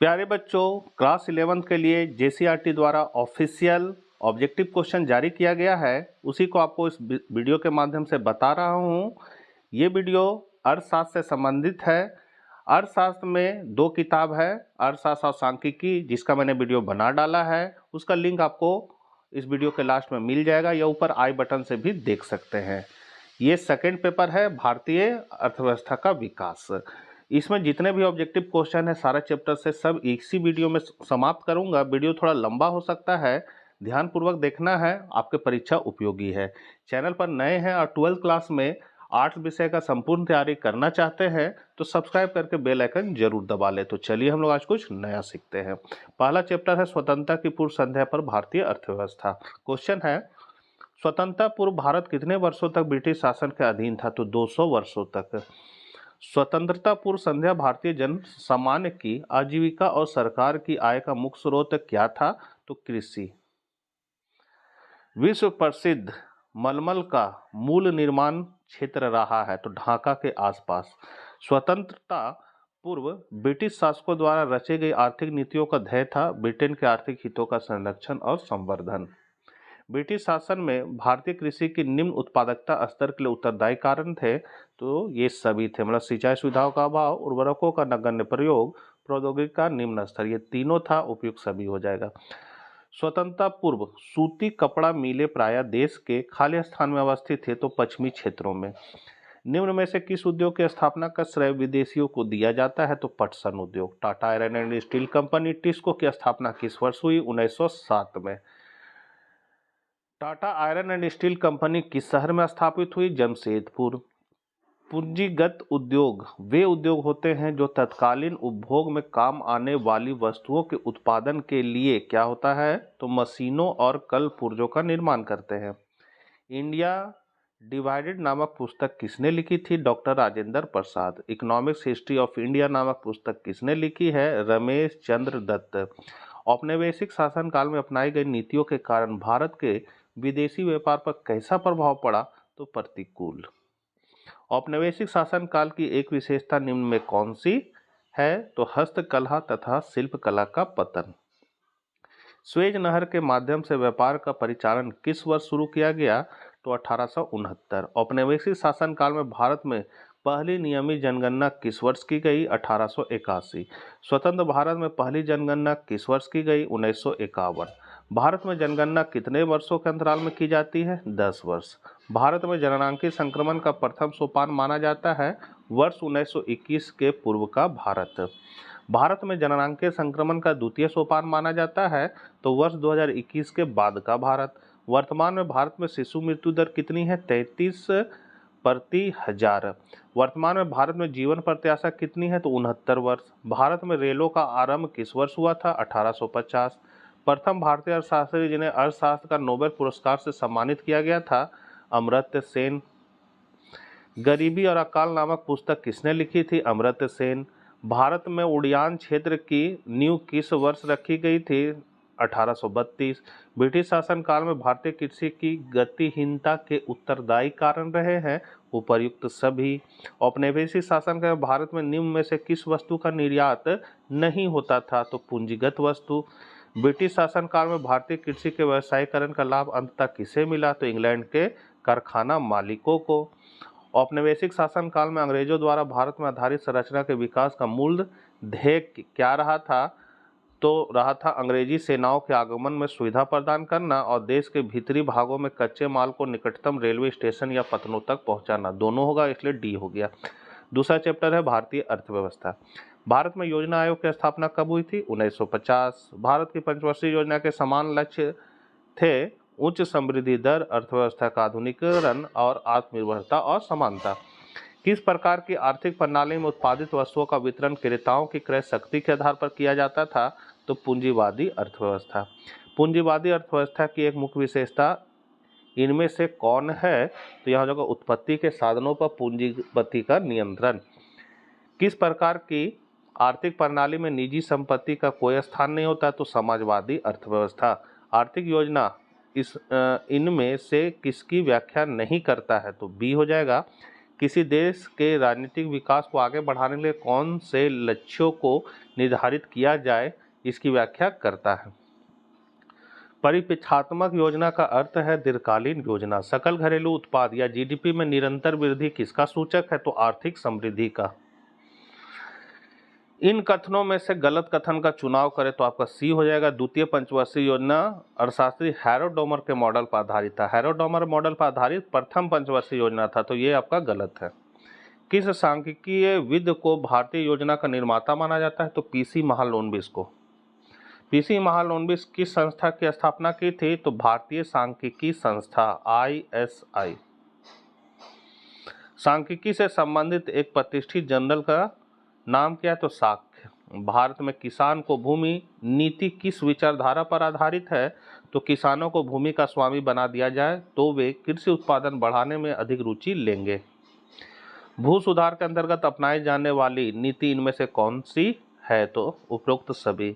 प्यारे बच्चों, क्लास 11 के लिए जेसीईआरटी द्वारा ऑफिशियल ऑब्जेक्टिव क्वेश्चन जारी किया गया है। उसी को आपको इस वीडियो के माध्यम से बता रहा हूँ। ये वीडियो अर्थशास्त्र से संबंधित है। अर्थशास्त्र में दो किताब है, अर्थशास्त्र और सांख्यिकी, जिसका मैंने वीडियो बना डाला है। उसका लिंक आपको इस वीडियो के लास्ट में मिल जाएगा या ऊपर आई बटन से भी देख सकते हैं। ये सेकेंड पेपर है, भारतीय अर्थव्यवस्था का विकास। इसमें जितने भी ऑब्जेक्टिव क्वेश्चन है सारा चैप्टर से सब इसी वीडियो में समाप्त करूंगा। वीडियो थोड़ा लंबा हो सकता है, ध्यानपूर्वक देखना है, आपके परीक्षा उपयोगी है। चैनल पर नए हैं और 12th क्लास में आर्ट्स विषय का संपूर्ण तैयारी करना चाहते हैं तो सब्सक्राइब करके बेल आइकन जरूर दबा ले। तो चलिए हम लोग आज कुछ नया सीखते हैं। पहला चैप्टर है स्वतंत्रता की पूर्व संध्या पर भारतीय अर्थव्यवस्था। क्वेश्चन है, स्वतंत्रता पूर्व भारत कितने वर्षों तक ब्रिटिश शासन के अधीन था? तो 200 वर्षों तक। स्वतंत्रता पूर्व संध्या भारतीय जन सामान्य की आजीविका और सरकार की आय का मुख्य स्रोत क्या था? तो कृषि। विश्व प्रसिद्ध मलमल का मूल निर्माण क्षेत्र रहा है? तो ढाका के आसपास। स्वतंत्रता पूर्व ब्रिटिश शासकों द्वारा रचे गई आर्थिक नीतियों का ध्येय था ब्रिटेन के आर्थिक हितों का संरक्षण और संवर्धन। ब्रिटिश शासन में भारतीय कृषि की निम्न उत्पादकता स्तर के लिए उत्तरदायी कारण थे? तो ये सभी थे, मतलब सिंचाई सुविधाओं का अभाव, उर्वरकों का नगण्य प्रयोग, प्रौद्योगिकी का निम्न स्तर, ये तीनों था। उपयुक्त सभी हो जाएगा। स्वतंत्रता पूर्व सूती कपड़ा मिलें प्रायः देश के खाली स्थान में अवस्थित थे? तो पश्चिमी क्षेत्रों में। निम्न में से किस उद्योग की स्थापना का श्रेय विदेशियों को दिया जाता है? तो पटसन उद्योग। Tata iron and steel company TISCO की स्थापना किस वर्ष हुई? 1907 में। Tata iron and steel company किस शहर में स्थापित हुई? जमशेदपुर। पूंजीगत उद्योग वे उद्योग होते हैं जो तत्कालीन उपभोग में काम आने वाली वस्तुओं के उत्पादन के लिए क्या होता है? तो मशीनों और कल पुर्जों का निर्माण करते हैं। इंडिया डिवाइडेड नामक पुस्तक किसने लिखी थी? Doctor Rajendra Prasad. Economics history of India नामक पुस्तक किसने लिखी है? रमेश चंद्र दत्त। औपनिवेशिक शासनकाल में अपनाई गई नीतियों के कारण भारत के विदेशी व्यापार पर कैसा प्रभाव पड़ा? तो प्रतिकूल। औपनिवेशिक शासनकाल की एक विशेषता निम्न में कौन सी है? तो हस्तकला तथा शिल्पकला का पतन। स्वेज नहर के माध्यम से व्यापार का परिचालन किस वर्ष शुरू किया गया? तो 1869। औपनिवेशिक शासनकाल में भारत में पहली नियमित जनगणना किस वर्ष की गई? 1881। स्वतंत्र भारत में पहली जनगणना किस वर्ष की गई? 1951। भारत में जनगणना कितने वर्षों के अंतराल में की जाती है? 10 वर्ष। भारत में जननांकीय संक्रमण का प्रथम सोपान माना जाता है? वर्ष 1921 के पूर्व का भारत। भारत में जननांकीय संक्रमण का द्वितीय सोपान माना जाता है? तो वर्ष 2021 के बाद का भारत। वर्तमान में भारत में शिशु मृत्यु दर कितनी है? 33 प्रति हजार। वर्तमान में भारत में जीवन प्रत्याशा कितनी है? तो 69 वर्ष। भारत में रेलों का आरंभ किस वर्ष हुआ था? 1850। प्रथम भारतीय अर्थशास्त्री जिन्हें अर्थशास्त्र का नोबेल पुरस्कार से सम्मानित किया गया था? अमर्त्य सेन। गरीबी और अकाल नामक पुस्तक किसने लिखी थी? अमर्त्य सेन। भारत में उड़ान क्षेत्र की नींव किस वर्ष रखी गई थी? 1832। ब्रिटिश शासनकाल में भारतीय कृषि की गतिहीनता के उत्तरदायी कारण रहे हैं? उपर्युक्त सभी। औपनिवेशिक शासन के भारत में निम्न में से किस वस्तु का निर्यात नहीं होता था? तो पूंजीगत वस्तु। ब्रिटिश शासनकाल में भारतीय कृषि के व्यवसायीकरण का लाभ अंततः किसे मिला? तो इंग्लैंड के कारखाना मालिकों को। औपनिवेशिक शासनकाल में अंग्रेजों द्वारा भारत में आधारित संरचना के विकास का मूल ध्येय क्या रहा था? तो रहा था अंग्रेजी सेनाओं के आगमन में सुविधा प्रदान करना और देश के भीतरी भागों में कच्चे माल को निकटतम रेलवे स्टेशन या पत्तनों तक पहुंचाना। दोनों होगा, इसलिए डी हो गया। दूसरा चैप्टर है भारतीय अर्थव्यवस्था। भारत में योजना आयोग की स्थापना कब हुई थी? 1950। भारत की पंचवर्षीय योजना के समान लक्ष्य थे उच्च समृद्धि दर, अर्थव्यवस्था का आधुनिकीकरण और आत्मनिर्भरता और समानता। किस प्रकार की आर्थिक प्रणाली में उत्पादित वस्तुओं का वितरण क्रेताओं की क्रय शक्ति के आधार पर किया जाता था? तो पूंजीवादी अर्थव्यवस्था। पूंजीवादी अर्थव्यवस्था की एक मुख्य विशेषता इनमें से कौन है? तो यहाँ जो उत्पत्ति के साधनों पर पूंजीपति का नियंत्रण। किस प्रकार की आर्थिक प्रणाली में निजी संपत्ति का कोई स्थान नहीं होता? तो समाजवादी अर्थव्यवस्था। आर्थिक योजना इनमें से किसकी व्याख्या नहीं करता है? तो बी हो जाएगा। किसी देश के राजनीतिक विकास को आगे बढ़ाने के लिए कौन से लक्ष्यों को निर्धारित किया जाए, इसकी व्याख्या करता है। परिप्रेक्षात्मक योजना का अर्थ है दीर्घकालीन योजना। सकल घरेलू उत्पाद या जीडीपी में निरंतर वृद्धि किसका सूचक है, तो आर्थिक समृद्धि का। इन कथनों में से गलत कथन का चुनाव करें तो आपका सी हो जाएगा। द्वितीय पंचवर्षीय योजना अर्थशास्त्री हैरोडोमर के मॉडल पर आधारित था। हैरोडोमर मॉडल पर आधारित प्रथम पंचवर्षीय योजना था, तो ये आपका गलत है। किस सांख्यिकीय विद को भारतीय योजना का निर्माता माना जाता है, तो पीसी महालनोबिस को। पीसी महालनोबिस किस संस्था की स्थापना की थी, तो भारतीय सांख्यिकी संस्था ISI। सांख्यिकी से संबंधित एक प्रतिष्ठित जर्नल का नाम क्या है, तो साक्ष्य। भारत में किसान को भूमि नीति किस विचारधारा पर आधारित है, तो किसानों को भूमि का स्वामी बना दिया जाए तो वे कृषि उत्पादन बढ़ाने में अधिक रुचि लेंगे। भू सुधार के अंतर्गत अपनाई जाने वाली नीति इनमें से कौन सी है, तो उपरोक्त सभी।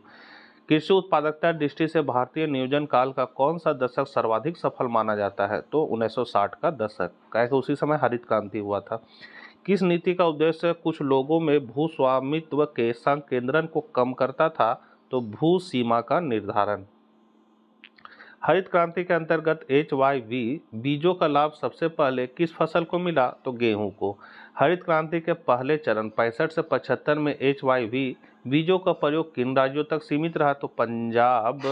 कृषि उत्पादकता दृष्टि से भारतीय नियोजन काल का कौन सा दशक सर्वाधिक सफल माना जाता है, तो 1960 का दशक, क्योंकि उसी समय हरित क्रांति हुआ था। किस नीति का उद्देश्य कुछ लोगों में भू स्वामित्व के संकेंद्रण को कम करता था, तो भू सीमा का निर्धारण। हरित क्रांति के अंतर्गत HYV बीजों का लाभ सबसे पहले किस फसल को मिला, तो गेहूं को। हरित क्रांति के पहले चरण 65 से 75 में HYV बीजों का प्रयोग किन राज्यों तक सीमित रहा, तो पंजाब,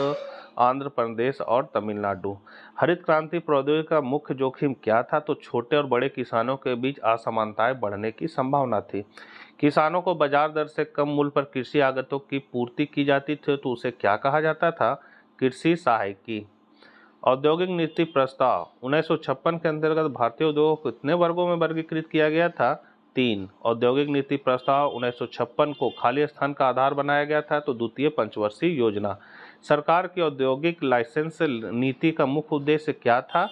आंध्र प्रदेश और तमिलनाडु। हरित क्रांति प्रौद्योगिकी का मुख्य जोखिम क्या था, तो छोटे और बड़े किसानों के बीच असमानताएं बढ़ने की संभावना थी। किसानों को बाजार दर से कम मूल्य पर कृषि आगतों की पूर्ति की जाती थी, तो उसे क्या कहा जाता था, कृषि सहायकी। औद्योगिक नीति प्रस्ताव 1956 के अंतर्गत भारतीय उद्योगों को कितने वर्गों में वर्गीकृत किया गया था, 3। औद्योगिक नीति प्रस्ताव 1956 को खाली स्थान का आधार बनाया गया था, तो द्वितीय पंचवर्षीय योजना। सरकार की औद्योगिक लाइसेंस नीति का मुख्य उद्देश्य क्या था,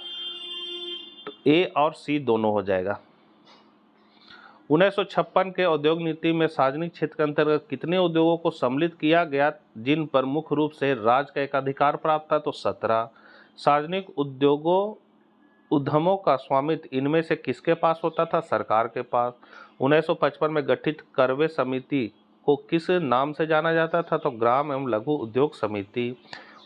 तो A और C दोनों हो जाएगा। 1956 के औद्योगिक नीति में सार्वजनिक क्षेत्र के अंतर्गत कितने उद्योगों को सम्मिलित किया गया जिन पर मुख्य रूप से राज्य का एकाधिकार प्राप्त था, तो 17। सार्वजनिक उद्यमों का स्वामित्व इनमें से किसके पास होता था, सरकार के पास। 1955 में गठित करवे समिति को किस नाम से जाना जाता था, तो ग्राम एवं लघु उद्योग समिति।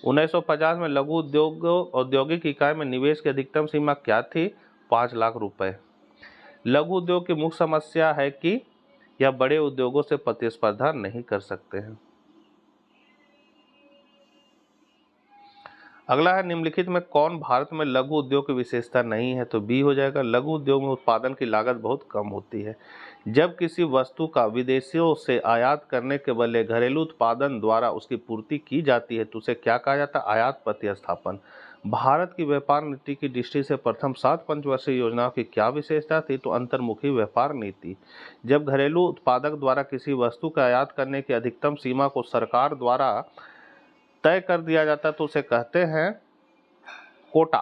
1950 में लघु उद्योग औद्योगिक इकाई में निवेश की अधिकतम सीमा क्या थी, 5 लाख रुपए। लघु उद्योग की मुख्य समस्या है कि यह बड़े उद्योगों से प्रतिस्पर्धा नहीं कर सकते हैं। अगला है निम्नलिखित में कौन भारत में लघु उद्योग की विशेषता नहीं है, तो बी हो जाएगा। लघु उद्योग में उत्पादन की लागत बहुत कम होती है। जब किसी वस्तु का विदेशियों से आयात करने के बदले घरेलू उत्पादन द्वारा उसकी पूर्ति की जाती है तो उसे क्या कहा जाता है, आयात प्रतिस्थापन। भारत की व्यापार नीति की दृष्टि से प्रथम 7 पंचवर्षीय योजनाओं की क्या विशेषता थी, तो अंतर्मुखी व्यापार नीति। जब घरेलू उत्पादक द्वारा किसी वस्तु का आयात करने की अधिकतम सीमा को सरकार द्वारा तय कर दिया जाता है तो उसे कहते हैं कोटा।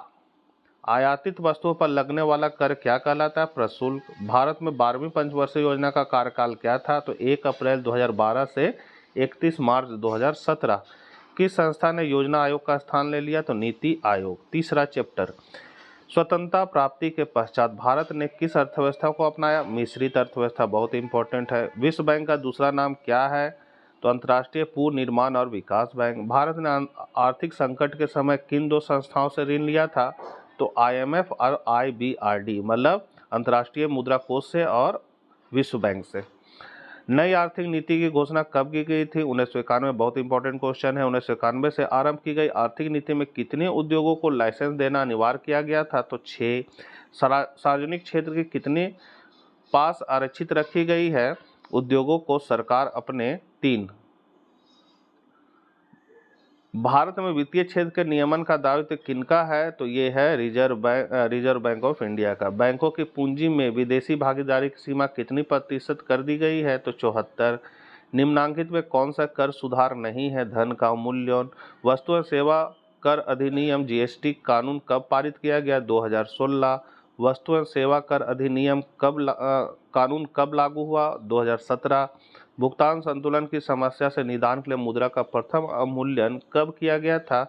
आयातित वस्तुओं पर लगने वाला कर क्या कहलाता है, प्रशुल्क। भारत में 12वीं पंचवर्षीय योजना का कार्यकाल क्या था, तो 1 अप्रैल 2012 से 31 मार्च 2017। किस संस्था ने योजना आयोग का स्थान ले लिया, तो नीति आयोग। तीसरा चैप्टर स्वतंत्रता प्राप्ति के पश्चात भारत ने किस अर्थव्यवस्था को अपनाया, मिश्रित अर्थव्यवस्था, बहुत इंपॉर्टेंट है। विश्व बैंक का दूसरा नाम क्या है, तो अंतर्राष्ट्रीय पूर्ण निर्माण और विकास बैंक। भारत ने आर्थिक संकट के समय किन 2 संस्थाओं से ऋण लिया था, तो IMF और IBRD, मतलब अंतर्राष्ट्रीय मुद्रा कोष से और विश्व बैंक से। नई आर्थिक नीति की घोषणा कब की गई थी, 1991। बहुत इंपॉर्टेंट क्वेश्चन है। 1991 से आरंभ की गई आर्थिक नीति में कितने उद्योगों को लाइसेंस देना अनिवार्य किया गया था, तो 6। सार्वजनिक क्षेत्र की कितने पास आरक्षित रखी गई है उद्योगों को सरकार अपने, 3। भारत में वित्तीय क्षेत्र के नियमन का दायित्व किनका है, तो ये है रिजर्व बैंक ऑफ इंडिया का। बैंकों की पूंजी में विदेशी भागीदारी की सीमा कितनी प्रतिशत कर दी गई है, तो 74। निम्नांकित में कौन सा कर सुधार नहीं है, धन का अवमूल्यन। वस्तु और सेवा कर अधिनियम GST कानून कब पारित किया गया, 2016। वस्तु एवं सेवा कर अधिनियम कानून कब लागू हुआ, 2017। भुगतान संतुलन की समस्या से निदान के लिए मुद्रा का प्रथम अवमूल्यन कब किया गया था,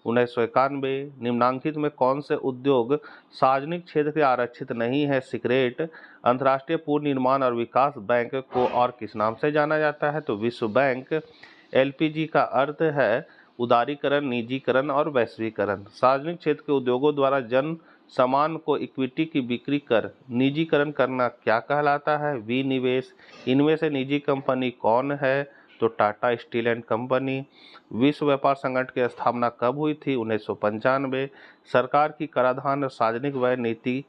1991। निम्नांकित में कौन से उद्योग सार्वजनिक क्षेत्र के आरक्षित नहीं है? सिगरेट। अंतर्राष्ट्रीय पूर्ण निर्माण और विकास बैंक को और किस नाम से जाना जाता है? तो विश्व बैंक। एलपीजी का अर्थ है उदारीकरण, निजीकरण और वैश्वीकरण। सार्वजनिक क्षेत्र के उद्योगों द्वारा जन सामान को इक्विटी की बिक्री कर निजीकरण करना क्या कहलाता है? विनिवेश। इनमें से निजी कंपनी कौन है? तो टाटा स्टील एंड कंपनी। विश्व व्यापार संगठन की स्थापना कब हुई थी? 1995। सरकार की कराधान और सार्वजनिक व्यय नीति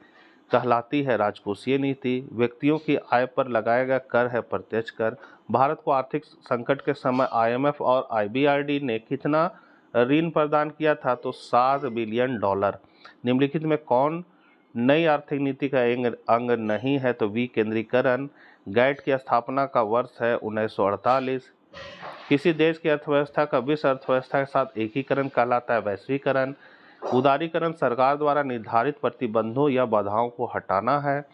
कहलाती है राजकोषीय नीति। व्यक्तियों की आय पर लगाया गया कर है प्रत्यक्ष कर। भारत को आर्थिक संकट के समय आईएमएफ और आईबीआरडी ने कितना ऋण प्रदान किया था? तो $7 बिलियन। निम्नलिखित में कौन नई आर्थिक नीति का अंग नहीं है? तो विकेंद्रीकरण। गैट की स्थापना का वर्ष है 1948। किसी देश की अर्थव्यवस्था का विश्व अर्थव्यवस्था के साथ एकीकरण कहलाता है वैश्वीकरण। उदारीकरण सरकार द्वारा निर्धारित प्रतिबंधों या बाधाओं को हटाना है।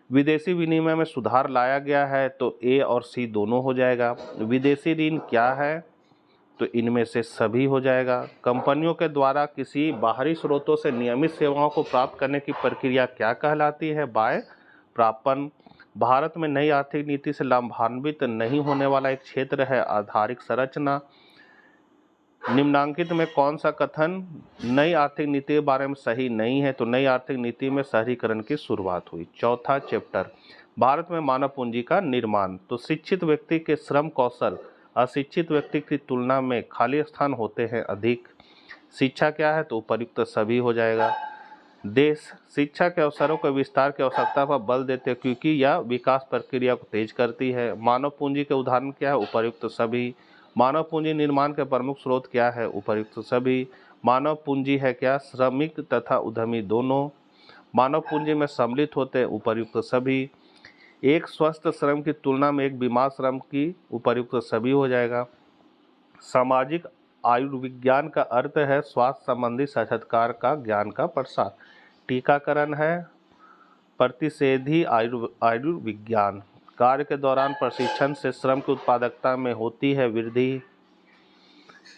विदेशी विनिमय में सुधार लाया गया है, तो ए और सी दोनों हो जाएगा। विदेशी ऋण क्या है? तो इनमें से सभी हो जाएगा। कंपनियों के द्वारा किसी बाहरी स्रोतों से नियमित सेवाओं को प्राप्त करने की प्रक्रिया क्या कहलाती है? बाय प्रापण। भारत में नई आर्थिक नीति से लाभान्वित नहीं होने वाला एक क्षेत्र है आधारिक संरचना। निम्नांकित में कौन सा कथन नई आर्थिक नीति के बारे में सही नहीं है? तो नई आर्थिक नीति में शहरीकरण की शुरुआत हुई। चौथा चैप्टर, भारत में मानव पूंजी का निर्माण। तो शिक्षित व्यक्ति के श्रम कौशल अशिक्षित व्यक्ति की तुलना में खाली स्थान होते हैं अधिक। शिक्षा क्या है? तो उपयुक्त सभी हो जाएगा। देश शिक्षा के अवसरों के विस्तार की आवश्यकता पर बल देते हैं क्योंकि यह विकास प्रक्रिया को तेज करती है। मानव पूंजी के उदाहरण क्या है? उपयुक्त सभी। मानव पूंजी निर्माण के प्रमुख स्रोत क्या है? उपयुक्त सभी। मानव पूंजी है क्या? श्रमिक तथा उद्यमी दोनों। मानव पूंजी में सम्मिलित होते हैं उपयुक्त सभी। एक स्वस्थ श्रम की तुलना में एक बीमार श्रम की उपयुक्त सभी हो जाएगा। सामाजिक आयुर्विज्ञान का अर्थ है स्वास्थ्य संबंधी साक्षात्कार का ज्ञान का प्रसार। टीकाकरण है प्रतिषेधी आयुर्विज्ञान। कार्य के दौरान प्रशिक्षण से श्रम की उत्पादकता में होती है वृद्धि।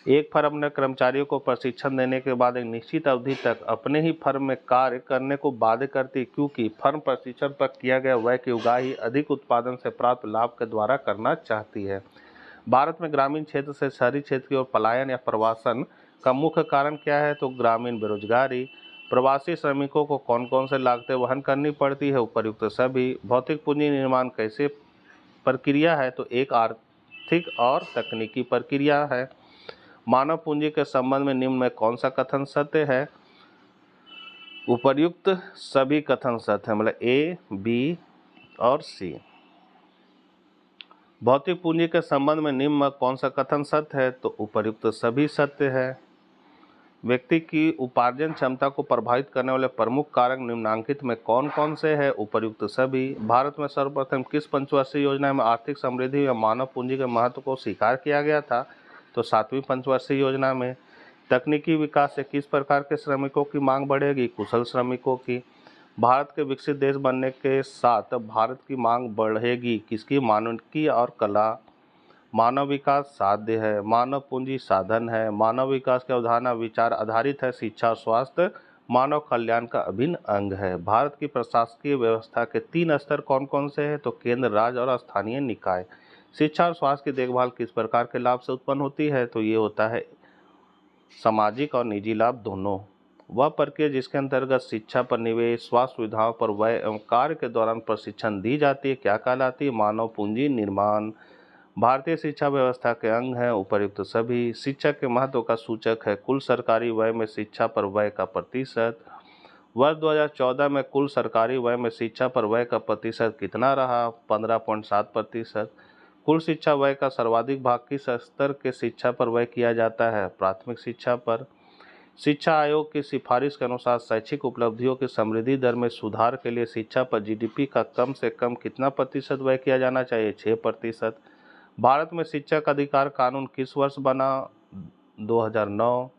एक फर्म ने कर्मचारियों को प्रशिक्षण देने के बाद एक निश्चित अवधि तक अपने ही फर्म में कार्य करने को बाध्य करती क्योंकि फर्म प्रशिक्षण पर किया गया व्यय की उगाही अधिक उत्पादन से प्राप्त लाभ के द्वारा करना चाहती है। भारत में ग्रामीण क्षेत्र से शहरी क्षेत्र की ओर पलायन या प्रवासन का मुख्य कारण क्या है? तो ग्रामीण बेरोजगारी। प्रवासी श्रमिकों को कौन कौन से लागतें वहन करनी पड़ती है? उपयुक्त सभी। भौतिक पूंजी निर्माण कैसे प्रक्रिया है? तो एक आर्थिक और तकनीकी प्रक्रिया है। मानव पूंजी के संबंध में निम्न में कौन सा कथन सत्य है? उपर्युक्त सभी कथन सत्य है, मतलब ए, बी और सी। भौतिक पूंजी के संबंध में निम्न में कौन सा कथन सत्य है? तो उपर्युक्त सभी सत्य है। व्यक्ति की उपार्जन क्षमता को प्रभावित करने वाले प्रमुख कारक निम्नांकित में कौन कौन से हैं? उपर्युक्त सभी। भारत में सर्वप्रथम किस पंचवर्षीय योजना में आर्थिक समृद्धि या मानव पूंजी के महत्व को स्वीकार किया गया था? तो 7वीं पंचवर्षीय योजना में। तकनीकी विकास से किस प्रकार के श्रमिकों की मांग बढ़ेगी? कुशल श्रमिकों की। भारत के विकसित देश बनने के साथ भारत की मांग बढ़ेगी किसकी? मानविकी और कला। मानव विकास साध्य है, मानव पूंजी साधन है। मानव विकास की अवधारणा विचार आधारित है। शिक्षा और स्वास्थ्य मानव कल्याण का अभिन्न अंग है। भारत की प्रशासकीय व्यवस्था के 3 स्तर कौन कौन से हैं? तो केंद्र, राज्य और स्थानीय निकाय। शिक्षा और स्वास्थ्य की देखभाल किस प्रकार के लाभ से उत्पन्न होती है? तो ये होता है सामाजिक और निजी लाभ दोनों। वह प्रक्रिया जिसके अंतर्गत शिक्षा पर निवेश, स्वास्थ्य सुविधाओं पर व्यय एवं कार्य के दौरान प्रशिक्षण दी जाती है क्या कहलाती है? मानव पूंजी निर्माण। भारतीय शिक्षा व्यवस्था के अंग हैं उपर्युक्त सभी। शिक्षा के महत्व का सूचक है कुल सरकारी व्यय में शिक्षा पर व्यय का प्रतिशत। वर्ष 2014 में कुल सरकारी व्यय में शिक्षा पर व्यय का प्रतिशत कितना रहा? 15.7%। कुल शिक्षा व्यय का सर्वाधिक भाग किस स्तर के शिक्षा पर व्यय किया जाता है? प्राथमिक शिक्षा पर। शिक्षा आयोग की सिफारिश के अनुसार शैक्षिक उपलब्धियों की समृद्धि दर में सुधार के लिए शिक्षा पर जीडीपी का कम से कम कितना प्रतिशत व्यय किया जाना चाहिए? 6%। भारत में शिक्षा का अधिकार कानून किस वर्ष बना? 2009।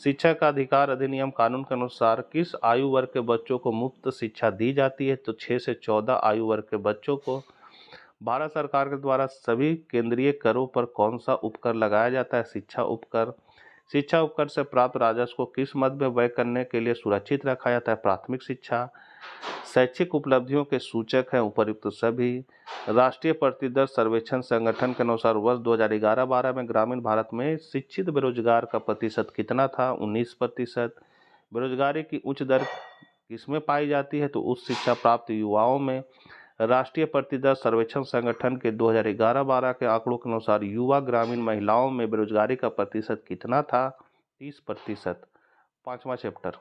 शिक्षा का अधिकार अधिनियम कानून के अनुसार किस आयु वर्ग के बच्चों को मुफ्त शिक्षा दी जाती है? तो 6 से 14 आयु वर्ग के बच्चों को। भारत सरकार के द्वारा सभी केंद्रीय करों पर कौन सा उपकर लगाया जाता है? शिक्षा उपकर। शिक्षा उपकर से प्राप्त राजस्व को किस मद में व्यय करने के लिए सुरक्षित रखा जाता है? प्राथमिक शिक्षा। शैक्षिक उपलब्धियों के सूचक हैं उपर्युक्त सभी। राष्ट्रीय प्रतिदर सर्वेक्षण संगठन के अनुसार वर्ष 2011-12 में ग्रामीण भारत में शिक्षित बेरोजगार का प्रतिशत कितना था? 19%। बेरोजगारी की उच्च दर किसमें पाई जाती है? तो उच्च शिक्षा प्राप्त युवाओं में। राष्ट्रीय प्रतिदर सर्वेक्षण संगठन के 2011-12 के आंकड़ों के अनुसार युवा ग्रामीण महिलाओं में बेरोजगारी का प्रतिशत कितना था? 30%। पांचवा चैप्टर,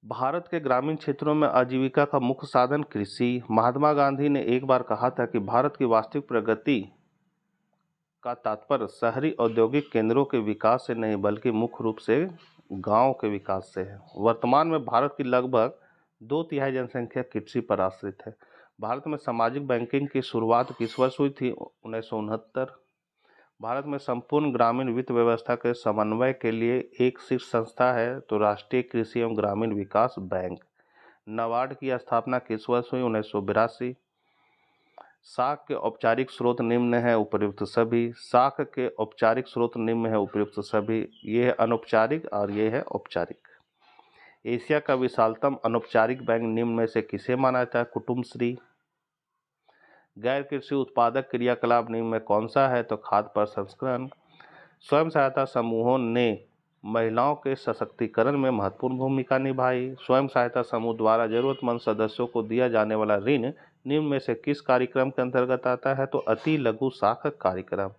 भारत के ग्रामीण क्षेत्रों में आजीविका का मुख्य साधन कृषि। महात्मा गांधी ने एक बार कहा था कि भारत की वास्तविक प्रगति का तात्पर्य शहरी औद्योगिक केंद्रों के विकास से नहीं बल्कि मुख्य रूप से गांव के विकास से है। वर्तमान में भारत की लगभग 2/3 जनसंख्या कृषि पर आश्रित है। भारत में सामाजिक बैंकिंग की शुरुआत किस वर्ष हुई थी? 1969। भारत में संपूर्ण ग्रामीण वित्त व्यवस्था के समन्वय के लिए एक शीर्ष संस्था है तो राष्ट्रीय कृषि एवं ग्रामीण विकास बैंक। नाबार्ड की स्थापना किस वर्ष हुई? 1982। साख के औपचारिक स्रोत निम्न है उपर्युक्त सभी। साख के औपचारिक स्रोत निम्न है उपर्युक्त सभी। ये है अनौपचारिक और ये है औपचारिक। एशिया का विशालतम अनौपचारिक बैंक निम्न में से किसे माना जाता है? कुटुंबश्री। गैर कृषि उत्पादक क्रियाकलाप निम्न में कौन सा है? तो खाद्य प्रसंस्करण। स्वयं सहायता समूहों ने महिलाओं के सशक्तिकरण में महत्वपूर्ण भूमिका निभाई। स्वयं सहायता समूह द्वारा जरूरतमंद सदस्यों को दिया जाने वाला ऋण निम्न में से किस कार्यक्रम के अंतर्गत आता है? तो अति लघु साख कार्यक्रम।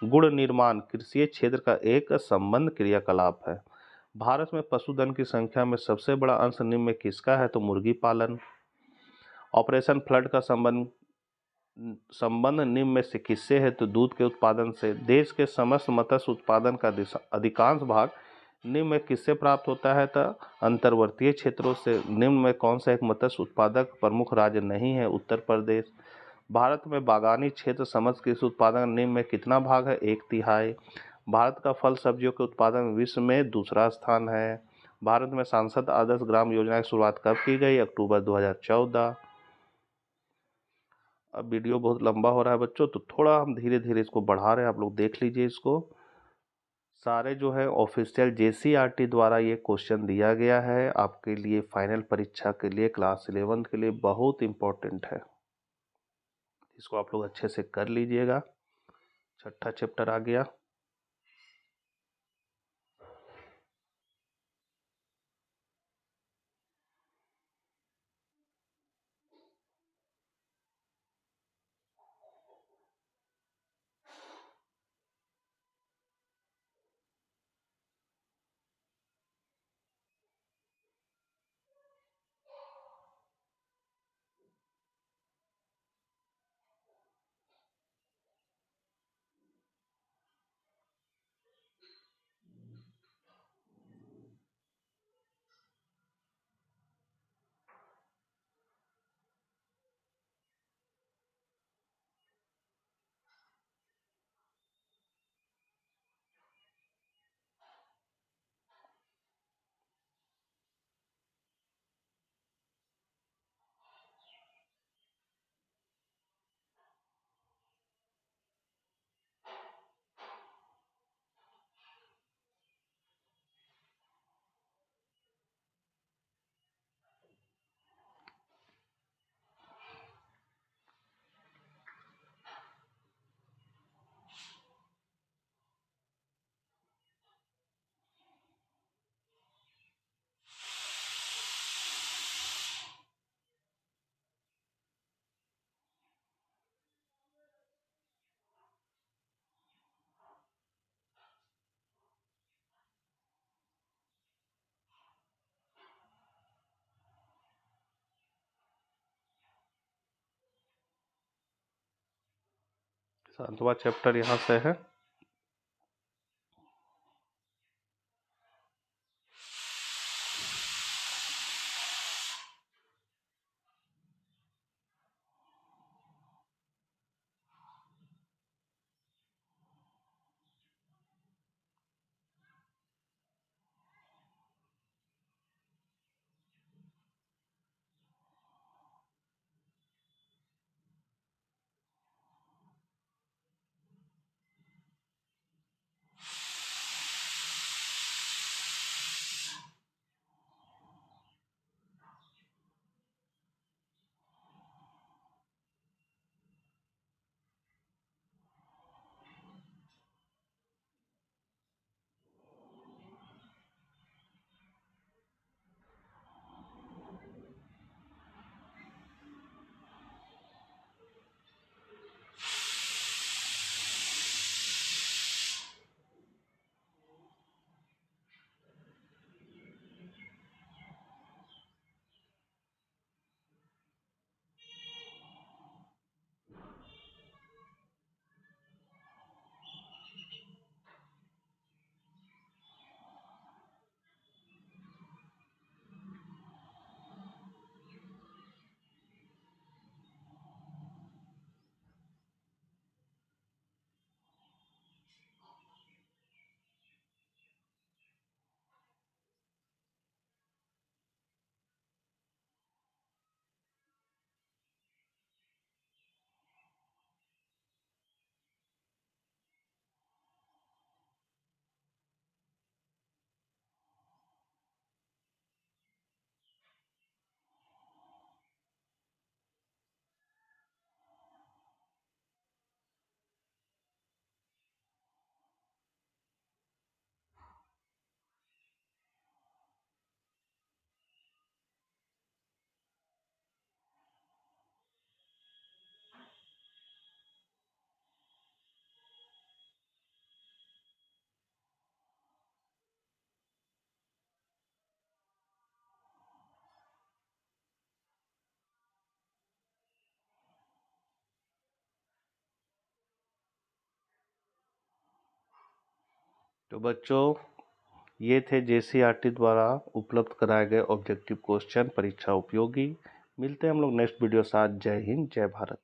गुड़ निर्माण कृषि क्षेत्र का एक संबंध क्रियाकलाप है। भारत में पशुधन की संख्या में सबसे बड़ा अंश निम्न में किसका है? तो मुर्गी पालन। ऑपरेशन फ्लड का संबंध निम्न में से किससे है? तो दूध के उत्पादन से। देश के समस्त मत्स्य उत्पादन का अधिकांश भाग निम्न में किससे प्राप्त होता है? तो अंतर्वर्तीय क्षेत्रों से। निम्न में कौन सा एक मत्स्य उत्पादक प्रमुख राज्य नहीं है? उत्तर प्रदेश। भारत में बागानी क्षेत्र समस्त कृषि उत्पादन निम्न में कितना भाग है? 1/3। भारत का फल सब्जियों के उत्पादन में विश्व में दूसरा स्थान है। भारत में सांसद आदर्श ग्राम योजना की शुरुआत कब की गई? अक्टूबर 2014। अब वीडियो बहुत लंबा हो रहा है बच्चों, तो थोड़ा हम धीरे धीरे इसको बढ़ा रहे हैं, आप लोग देख लीजिए इसको। सारे जो है ऑफिशियल JCRT द्वारा ये क्वेश्चन दिया गया है आपके लिए फाइनल परीक्षा के लिए, क्लास 11 के लिए बहुत इम्पोर्टेंट है। इसको आप लोग अच्छे से कर लीजिएगा। छठा चैप्टर आ गया। सातवां चैप्टर यहाँ से है। तो बच्चों, ये थे JCERT द्वारा उपलब्ध कराए गए ऑब्जेक्टिव क्वेश्चन परीक्षा उपयोगी। मिलते हैं हम लोग नेक्स्ट वीडियो साथ। जय हिंद, जय भारत।